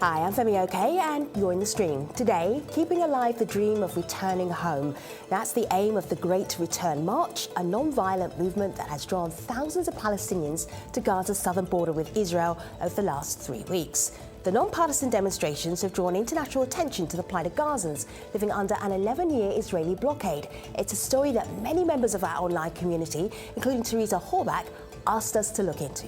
Hi, I'm Femi Oke and you're in the stream. Today, keeping alive the dream of returning home. That's the aim of the Great Return March, a non-violent movement that has drawn thousands of Palestinians to Gaza's southern border with Israel over the last 3 weeks. The non-partisan demonstrations have drawn international attention to the plight of Gazans living under an 11-year Israeli blockade. It's a story that many members of our online community, including Teresa Horbach, asked us to look into.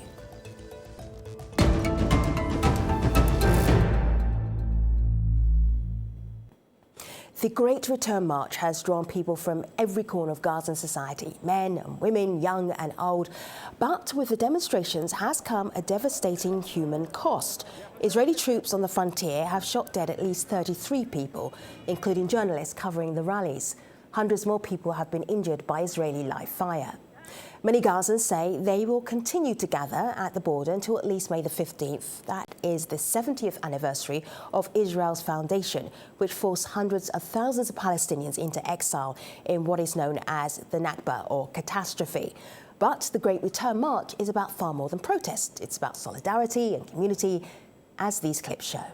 The Great Return March has drawn people from every corner of Gazan society, men and women, young and old. But with the demonstrations has come a devastating human cost. Israeli troops on the frontier have shot dead at least 33 people, including journalists covering the rallies. Hundreds more people have been injured by Israeli live fire. Many Gazans say they will continue to gather at the border until at least May the 15th. That is the 70th anniversary of Israel's foundation, which forced hundreds of thousands of Palestinians into exile in what is known as the Nakba, or catastrophe. But the Great Return March is about far more than protest. It's about solidarity and community, as these clips show.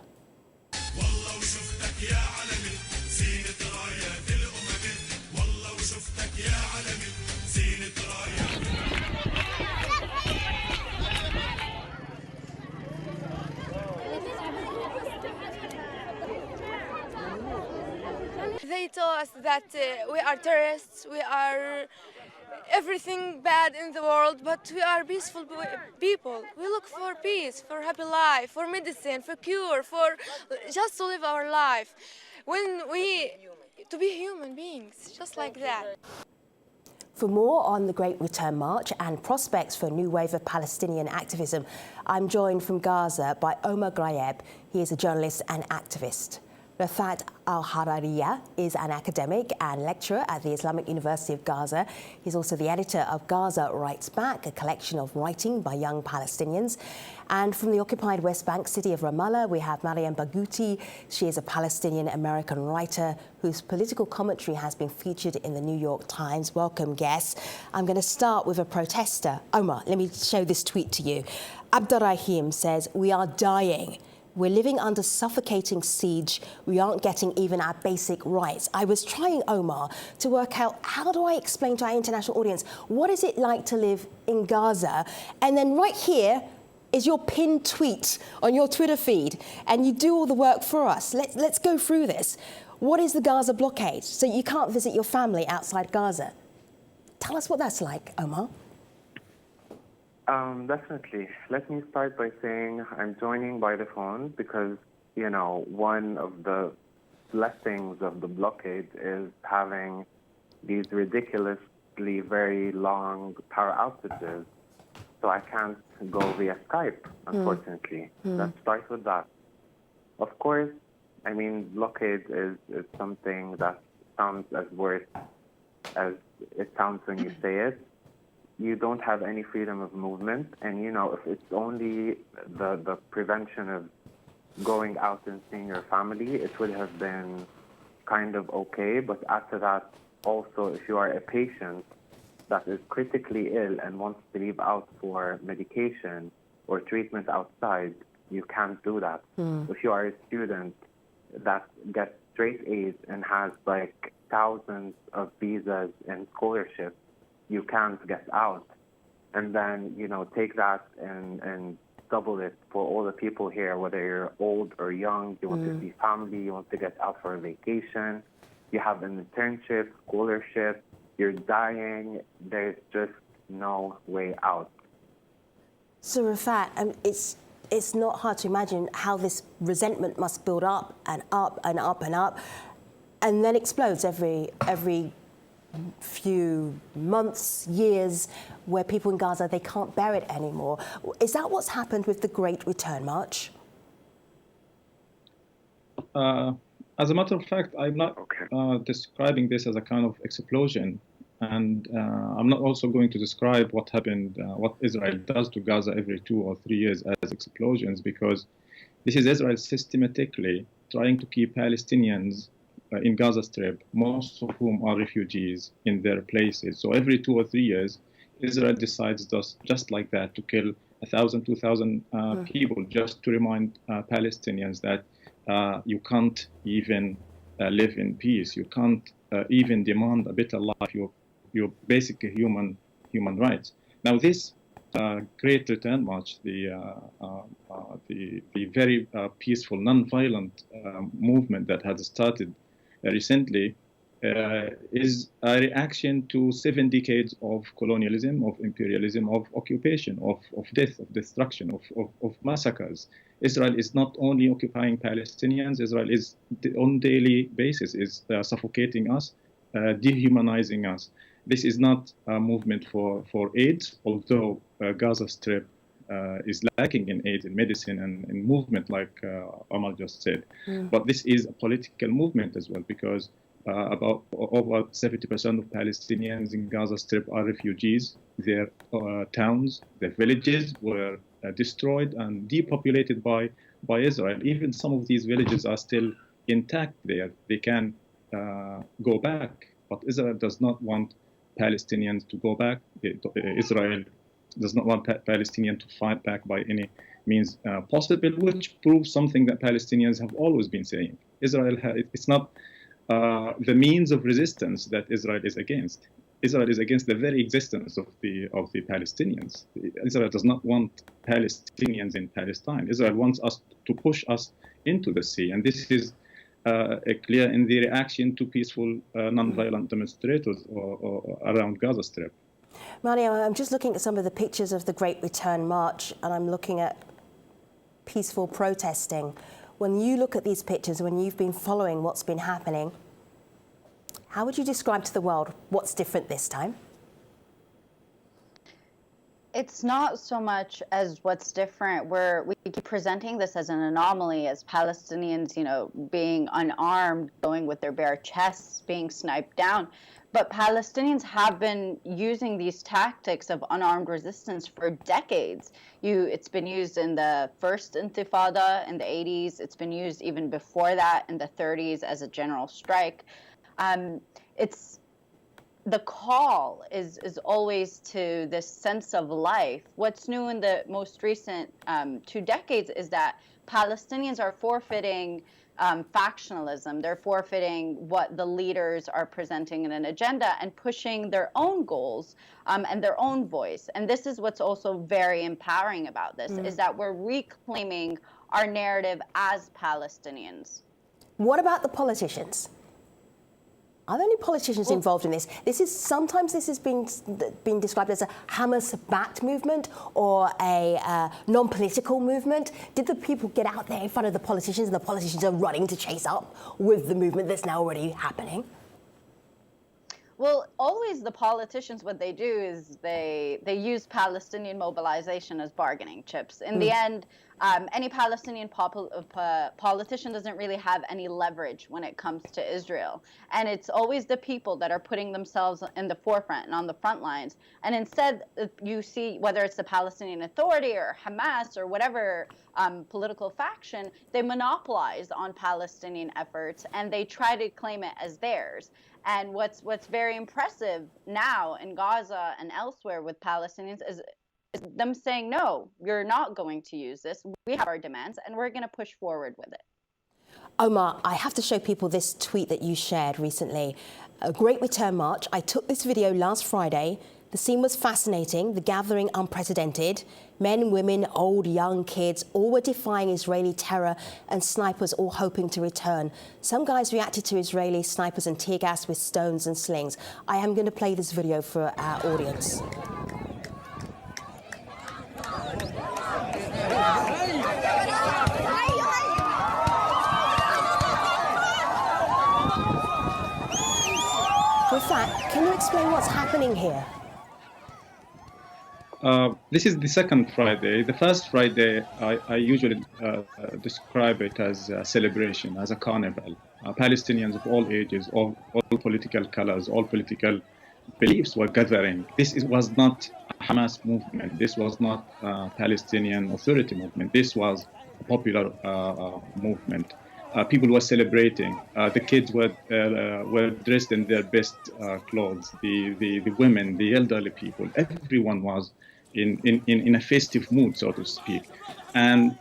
They told us that we are terrorists, we are everything bad in the world, but we are peaceful people. We look for peace, for happy life, for medicine, for cure, for just to live our life. To be human beings, just like that. For more on the Great Return March and prospects for a new wave of Palestinian activism, I'm joined from Gaza by Omar Ghraeb. He is a journalist and activist. Rafat Al-Harariya is an academic and lecturer at the Islamic University of Gaza. He's also the editor of Gaza Writes Back, a collection of writing by young Palestinians. And from the occupied West Bank city of Ramallah, we have Mariam Barghouti. She is a Palestinian-American writer whose political commentary has been featured in the New York Times. Welcome, guests. I'm going to start with a protester. Omar, let me show this tweet to you. Abdurrahim says, "We are dying. We're living under suffocating siege. We aren't getting even our basic rights." I was trying, Omar, to work out how do I explain to our international audience what is it like to live in Gaza? And then right here is your pinned tweet on your Twitter feed, and you do all the work for us. Let's go through this. What is the Gaza blockade? So you can't visit your family outside Gaza. Tell us what that's like, Omar. Definitely. Let me start by saying I'm joining by the phone because, one of the blessings of the blockade is having these ridiculously very long power outages. So I can't go via Skype, unfortunately. Let's start with that. Of course, blockade is something that sounds as worse as it sounds when you say it. You don't have any freedom of movement. And, if it's only the prevention of going out and seeing your family, it would have been kind of okay. But after that, also, if you are a patient that is critically ill and wants to leave out for medication or treatment outside, you can't do that. If you are a student that gets straight A's and has thousands of visas and scholarships, you can't get out. And then, take that and double it for all the people here, whether you're old or young, you want to see family, you want to get out for a vacation, you have an internship, scholarship, you're dying, there's just no way out. So Rafat, it's not hard to imagine how this resentment must build up and up and up and up, and then explodes every few months, years, where people in Gaza, they can't bear it anymore. Is that what's happened with the Great Return March? As a matter of fact, I'm not describing this as a kind of explosion. And I'm not also going to describe what happened, what Israel does to Gaza every 2 or 3 years as explosions, because this is Israel systematically trying to keep Palestinians in Gaza Strip, most of whom are refugees, in their places. So every 2 or 3 years, Israel decides just like that to kill 1,000, 2,000 people, just to remind Palestinians that you can't even live in peace. You can't even demand a better life. Your basic human rights. Now, this Great Return March, the very peaceful, non-violent movement that has started recently, is a reaction to 7 decades of colonialism, of imperialism, of occupation, of death, of destruction, of massacres. Israel is not only occupying Palestinians, Israel is on daily basis is suffocating us, dehumanizing us. This is not a movement for aid, although Gaza Strip is lacking in aid, in medicine, and in movement, like Omar just said. But this is a political movement as well, because about over 70% of Palestinians in Gaza Strip are refugees. Their towns, their villages were destroyed and depopulated by Israel. Even some of these villages are still intact there. They can go back, but Israel does not want Palestinians to go back. Israel does not want Palestinians to fight back by any means possible, which proves something that Palestinians have always been saying. Israel, it's not the means of resistance that Israel is against. Israel is against the very existence of the Palestinians. Israel does not want Palestinians in Palestine. Israel wants us to push us into the sea, and this is clear in the reaction to peaceful, non-violent demonstrators around Gaza Strip. Mariam, I'm just looking at some of the pictures of the Great Return March, and I'm looking at peaceful protesting. When you look at these pictures, when you've been following what's been happening, how would you describe to the world what's different this time? It's not so much as what's different. We keep presenting this as an anomaly, as Palestinians, being unarmed, going with their bare chests, being sniped down. But Palestinians have been using these tactics of unarmed resistance for decades. It's been used in the first Intifada in the 80s. It's been used even before that in the 30s as a general strike. The call is always to this sense of life. What's new in the most recent 2 decades is that Palestinians are forfeiting factionalism. They're forfeiting what the leaders are presenting in an agenda and pushing their own goals and their own voice. And this is what's also very empowering about this, is that we're reclaiming our narrative as Palestinians. What about the politicians? Are there any politicians involved in this? Sometimes this has been described as a Hamas-backed movement or a non-political movement. Did the people get out there in front of the politicians, and the politicians are running to chase up with the movement that's now already happening? Well, always the politicians, what they do is they use Palestinian mobilization as bargaining chips. In the end, any Palestinian politician doesn't really have any leverage when it comes to Israel. And it's always the people that are putting themselves in the forefront and on the front lines. And instead, you see, whether it's the Palestinian Authority or Hamas or whatever political faction, they monopolize on Palestinian efforts and they try to claim it as theirs. And what's very impressive now in Gaza and elsewhere with Palestinians is them saying, no, you're not going to use this. We have our demands and we're going to push forward with it. Omar, I have to show people this tweet that you shared recently. A Great Return March. I took this video last Friday. The scene was fascinating, the gathering unprecedented. Men, women, old, young, kids, all were defying Israeli terror and snipers all hoping to return. Some guys reacted to Israeli snipers and tear gas with stones and slings. I am going to play this video for our audience. Rafat, can you explain what's happening here? This is the second Friday. The first Friday, I usually describe it as a celebration, as a carnival. Palestinians of all ages, all political colors, all political beliefs were gathering. Was not a Hamas movement. This was not a Palestinian Authority movement. This was a popular movement. People were celebrating. The kids were dressed in their best clothes. The women, the elderly people, everyone was in a festive mood, so to speak. And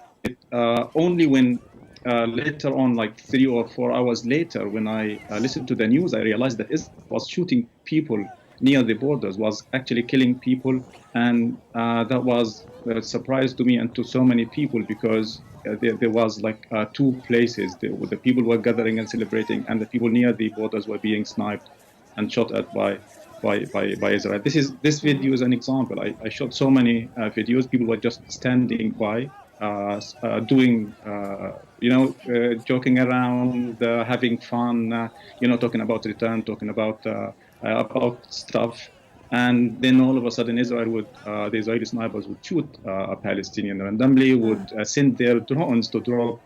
only when later on, like 3 or 4 hours later, when I listened to the news, I realized that Israel was shooting people near the borders, was actually killing people. And that was a surprise to me and to so many people, because there was like 2 places. The people were gathering and celebrating, and the people near the borders were being sniped and shot at by Israel. This video is an example. I shot so many videos. People were just standing by, doing, joking around, having fun, talking about return, talking about stuff. And then all of a sudden, the Israeli snipers would shoot a Palestinian randomly, would send their drones to drop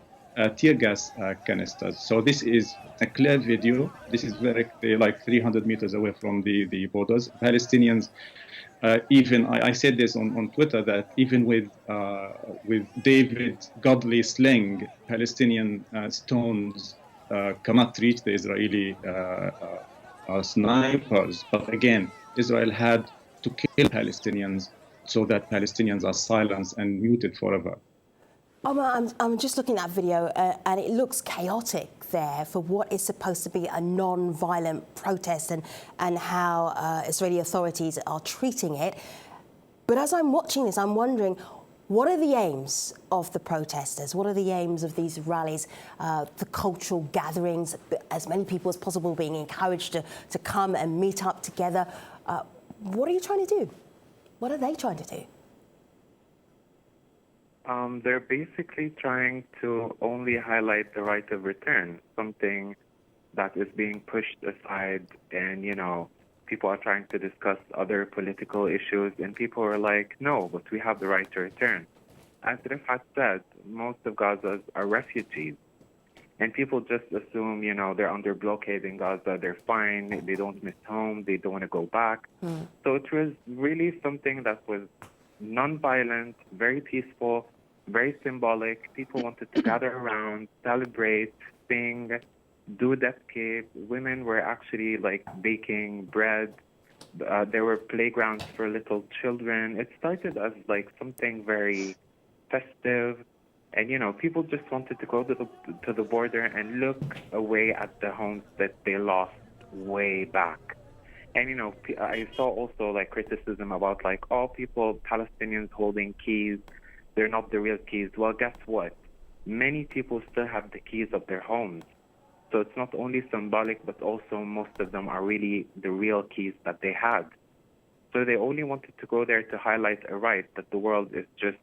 tear gas canisters. So this is a clear video. This is like 300 meters away from the borders. Palestinians, even I said this on Twitter, that even with David's godly sling, Palestinian stones cannot reach the Israeli snipers. But again, Israel had to kill Palestinians so that Palestinians are silenced and muted forever. I'm just looking at that video and it looks chaotic there for what is supposed to be a non-violent protest, and how Israeli authorities are treating it. But as I'm watching this, I'm wondering, what are the aims of the protesters? What are the aims of these rallies, the cultural gatherings, as many people as possible being encouraged to come and meet up together? What are you trying to do? What are they trying to do? They're basically trying to only highlight the right of return, something that is being pushed aside. And, people are trying to discuss other political issues, and people are like, no, but we have the right to return. As Rifat said, most of Gaza are refugees. And people just assume, they're under blockade in Gaza, they're fine, they don't miss home, they don't want to go back. So it was really something that was non-violent, very peaceful, very symbolic. People wanted to gather around, celebrate, sing, do debke. Women were actually like baking bread. There were playgrounds for little children. It started as like something very festive. And, people just wanted to go to the border and look away at the homes that they lost way back. And, I saw also like criticism about like, all Palestinians holding keys, they're not the real keys. Well, guess what? Many people still have the keys of their homes. So it's not only symbolic, but also most of them are really the real keys that they had. So they only wanted to go there to highlight a right that the world is just,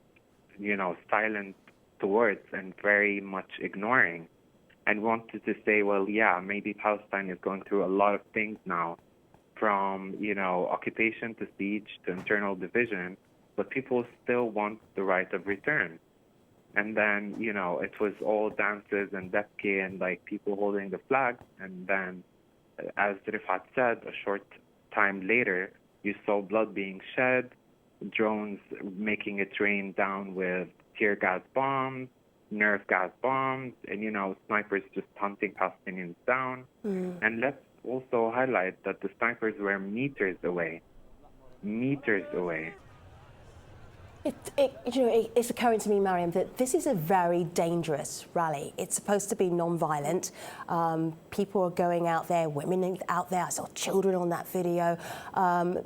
silent towards and very much ignoring. And wanted to say, well, yeah, maybe Palestine is going through a lot of things now, from, occupation to siege to internal division, but people still want the right of return. And then, it was all dances and debke and like people holding the flags. And then, as Rifat said, a short time later, you saw blood being shed, drones making it rain down with tear gas bombs, nerve gas bombs, and, snipers just hunting Palestinians down. And let's also highlight that the snipers were meters away. It's occurring to me, Mariam, that this is a very dangerous rally. It's supposed to be non-violent. People are going out there, women out there. I saw children on that video.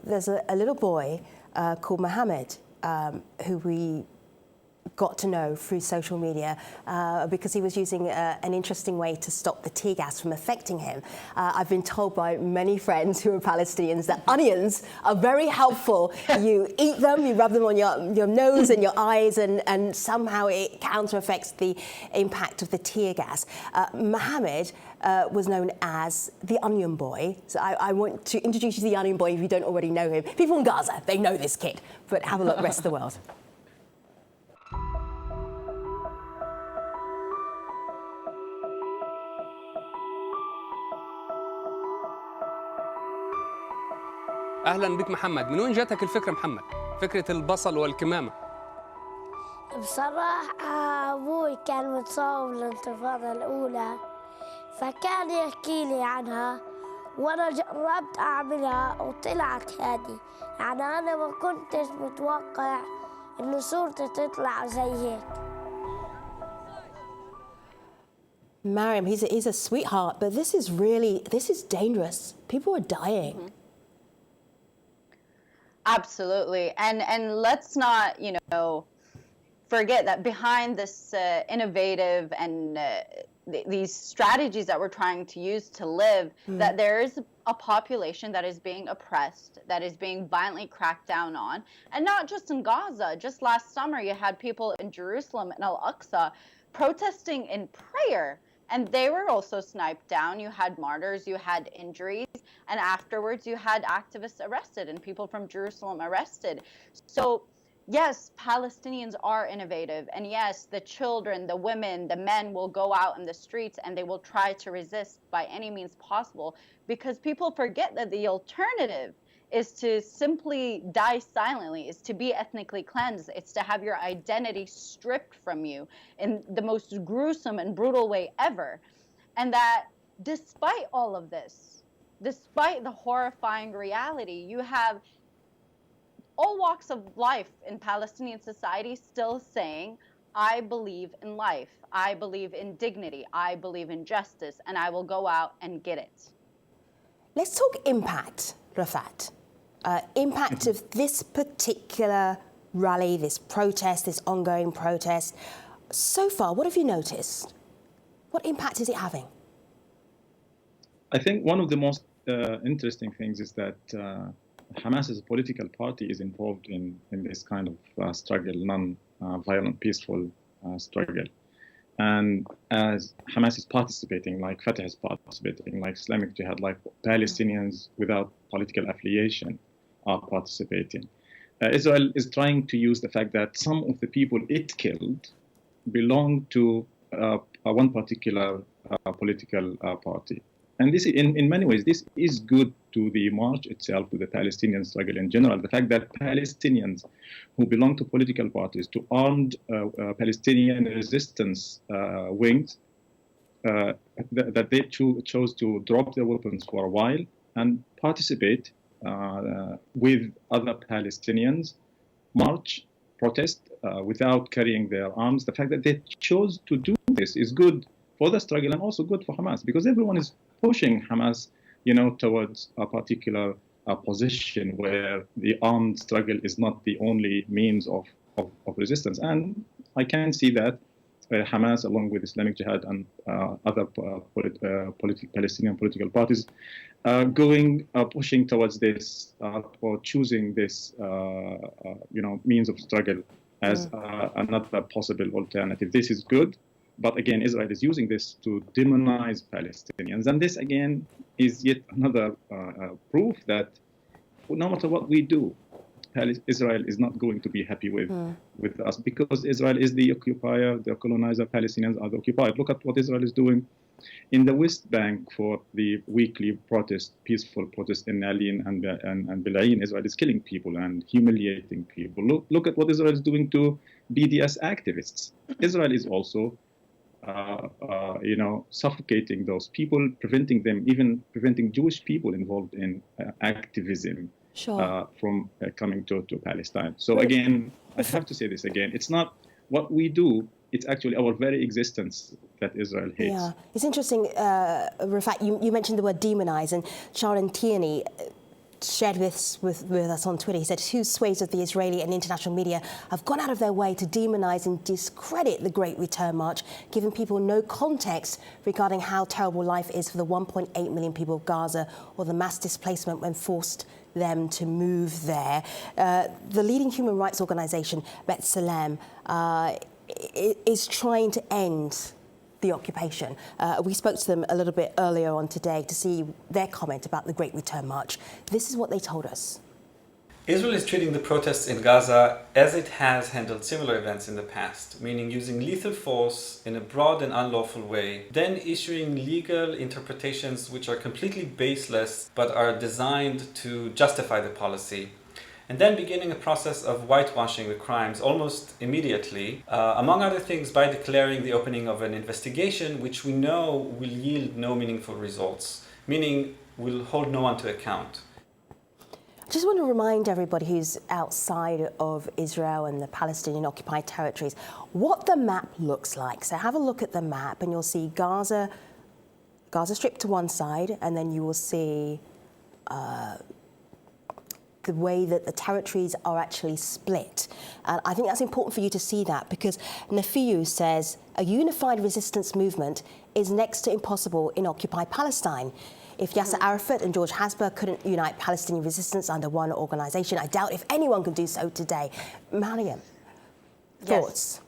There's a little boy called Mohammed who we got to know through social media because he was using an interesting way to stop the tear gas from affecting him. I've been told by many friends who are Palestinians that onions are very helpful. You eat them, you rub them on your nose and your eyes, and somehow it counter-affects the impact of the tear gas. Mohammed was known as the Onion Boy. So I want to introduce you to the Onion Boy if you don't already know him. People in Gaza, they know this kid, but have a look, rest of the world. أهلا بك محمد. من وين جاتك الفكرة محمد؟ فكرة البصل والكمامة. بصراحة أبوي كان متصاب بالانتفاضة الأولى، فكان يحكي لي عنها وأنا جربت أعملها وطلعت هادي. يعني أنا ما كنتش متوقع إن صورتي تطلع زي هيك. Mariam, he's a sweetheart, but this is dangerous. People are dying. Mm-hmm. Absolutely, and let's not, forget that behind this innovative and these strategies that we're trying to use to live, that there is a population that is being oppressed, that is being violently cracked down on, and not just in Gaza. Just last summer, you had people in Jerusalem and Al-Aqsa protesting in prayer, and they were also sniped down. You had martyrs, you had injuries, and afterwards you had activists arrested and people from Jerusalem arrested. So yes, Palestinians are innovative, and yes, the children, the women, the men will go out in the streets and they will try to resist by any means possible, because people forget that the alternative is to simply die silently, is to be ethnically cleansed, it's to have your identity stripped from you in the most gruesome and brutal way ever. And that despite all of this, despite the horrifying reality, you have all walks of life in Palestinian society still saying, I believe in life, I believe in dignity, I believe in justice, and I will go out and get it. Let's talk impact, Rafat. Impact of this particular rally, this protest, this ongoing protest. So far, what have you noticed? What impact is it having? I think one of the most interesting things is that Hamas as a political party is involved in this kind of struggle, non-violent, peaceful struggle. And as Hamas is participating, like Fatah is participating, like Islamic Jihad, like Palestinians without political affiliation are participating. Israel is trying to use the fact that some of the people it killed belong to one particular political party. And this, in many ways, this is good to the march itself, to the Palestinian struggle in general. The fact that Palestinians who belong to political parties, to armed Palestinian resistance wings, that they chose to drop their weapons for a while and participate with other Palestinians, march, protest without carrying their arms. The fact that they chose to do this is good for the struggle and also good for Hamas, because everyone is pushing Hamas, towards a particular position where the armed struggle is not the only means of resistance. And I can see that Hamas, along with Islamic Jihad and other Palestinian political parties, pushing towards this or choosing this, means of struggle as another possible alternative. This is good. But again, Israel is using this to demonize Palestinians. And this, again, is yet another proof that no matter what we do, Israel is not going to be happy with us, because Israel is the occupier, the colonizer, Palestinians are the occupied. Look at what Israel is doing in the West Bank for the weekly protest, peaceful protest in Alin and Bilayin. Israel is killing people and humiliating people. Look at what Israel is doing to BDS activists. Israel is also suffocating those people, even preventing Jewish people involved in activism from coming to Palestine. So again, I have to say this again, it's not what we do, it's actually our very existence that Israel hates. Yeah, it's interesting, Rafat, you mentioned the word demonize, and Sharon Tierney shared this with us on Twitter. He said, two swathes of the Israeli and international media have gone out of their way to demonize and discredit the Great Return March, giving people no context regarding how terrible life is for the 1.8 million people of Gaza, or the mass displacement when forced them to move there. The leading human rights organization, B'Tselem, is trying to end the occupation. We spoke to them a little bit earlier on today to see their comment about the Great Return March. This is what they told us. Israel is treating the protests in Gaza as it has handled similar events in the past, meaning using lethal force in a broad and unlawful way, then issuing legal interpretations which are completely baseless but are designed to justify the policy. and then beginning a process of whitewashing the crimes almost immediately, among other things by declaring the opening of an investigation which we know will yield no meaningful results, meaning will hold no one to account. I just want to remind everybody who's outside of Israel and the Palestinian occupied territories what the map looks like. So have a look at the map and you'll see Gaza Strip to one side, and then you will see the way that the territories are actually split. And I think that's important for you to see that, because Nafiu says a unified resistance movement is next to impossible in occupied Palestine. If Yasser Arafat and George Hasbula couldn't unite Palestinian resistance under one organisation, I doubt if anyone can do so today. Mariam, thoughts? Yes.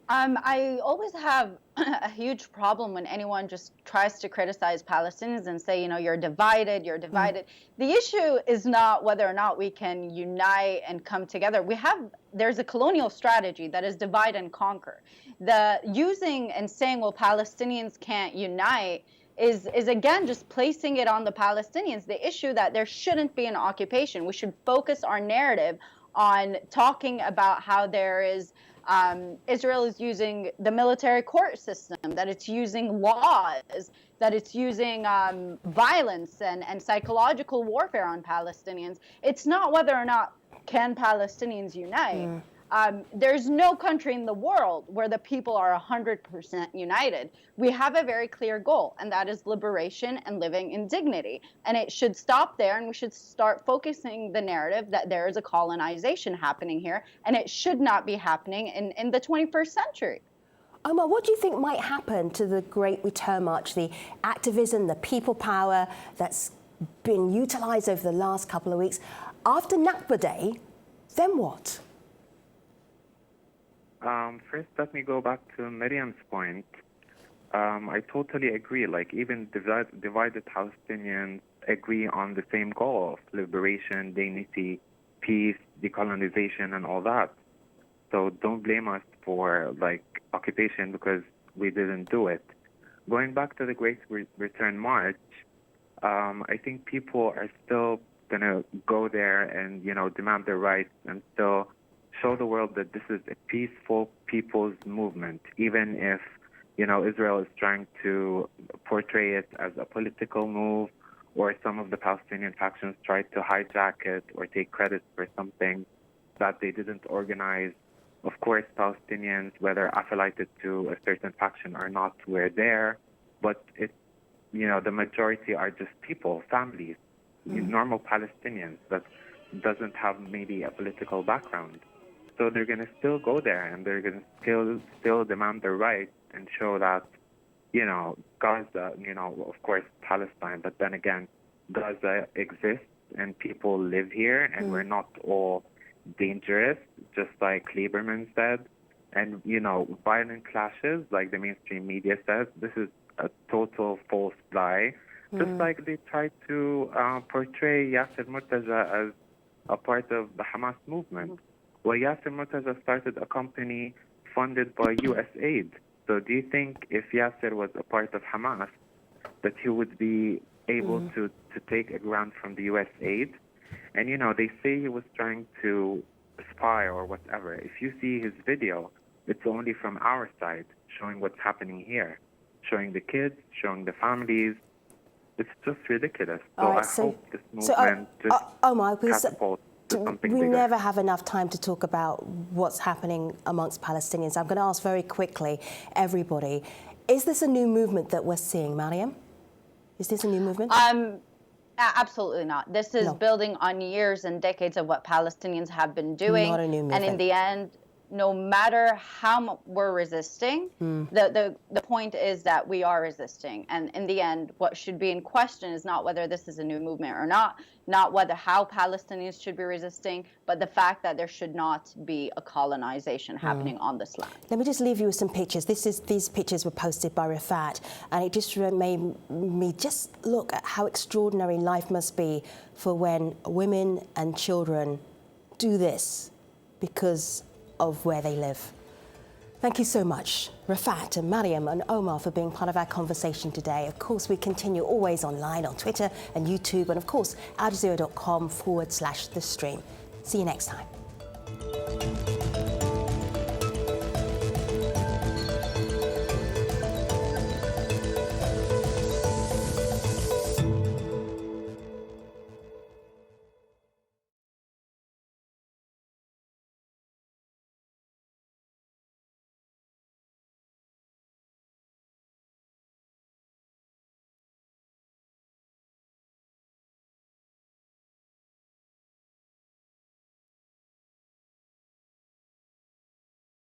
I always have a huge problem when anyone just tries to criticize Palestinians and say, you know, you're divided. The issue is not whether or not we can unite and come together. There's a colonial strategy that is divide and conquer. The using and saying, well, Palestinians can't unite is again just placing it on the Palestinians. The issue that there shouldn't be an occupation. We should focus our narrative on talking about how there is Israel is using the military court system, that it's using laws, that it's using violence and psychological warfare on Palestinians. It's not whether or not can Palestinians unite. There's no country in the world where the people are 100% united. We have a very clear goal, and that is liberation and living in dignity. And it should stop there, and we should start focusing the narrative that there is a colonization happening here, and it should not be happening in the 21st century. Omar, what do you think might happen to the Great Return March, the activism, the people power that's been utilised over the last couple of weeks? After Nakba Day, then what? First, let me go back to Miriam's point. I totally agree. Like, even divided Palestinians agree on the same goal of liberation, dignity, peace, decolonization, and all that. So don't blame us for, like, occupation because we didn't do it. Going back to the Great Return March, I think people are still going to go there and, you know, demand their rights and still show the world that this is a peaceful people's movement, even if, you know, Israel is trying to portray it as a political move, or some of the Palestinian factions tried to hijack it or take credit for something that they didn't organize. Of course, Palestinians, whether affiliated to a certain faction or not, were there, but it, you know, the majority are just people, families, normal Palestinians that doesn't have maybe a political background. So they're going to still go there, and they're going to still demand their rights and show that, you know, Gaza, you know, of course, Palestine, but then again, Gaza exists and people live here, and we're not all dangerous, just like Lieberman said. And, you know, violent clashes, like the mainstream media says, this is a total false lie. Just like they tried to portray Yasser Murtaza as a part of the Hamas movement. Well, Yasser Murtaza started a company funded by U.S. aid. So do you think if Yasser was a part of Hamas, that he would be able to take a grant from the U.S. aid? And, you know, they say he was trying to spy or whatever. If you see his video, it's only from our side, showing what's happening here, showing the kids, showing the families. It's just ridiculous. So I hope this movement catapults. We never have enough time to talk about what's happening amongst Palestinians. I'm going to ask very quickly, everybody, is this a new movement that we're seeing, Mariam? Is this a new movement? Absolutely not. This is building on years and decades of what Palestinians have been doing. Not a new movement. And in the end, no matter how we're resisting, the point is that we are resisting. And in the end, what should be in question is not whether this is a new movement or not whether how Palestinians should be resisting, but the fact that there should not be a colonization happening on this land. Let me just leave you with some pictures. These pictures were posted by Rafat, and it just made me just look at how extraordinary life must be for when women and children do this because of where they live. Thank you so much, Rafat and Mariam and Omar, for being part of our conversation today. Of course, we continue always online on Twitter and YouTube, and of course, aljazeera.com/the stream. See you next time.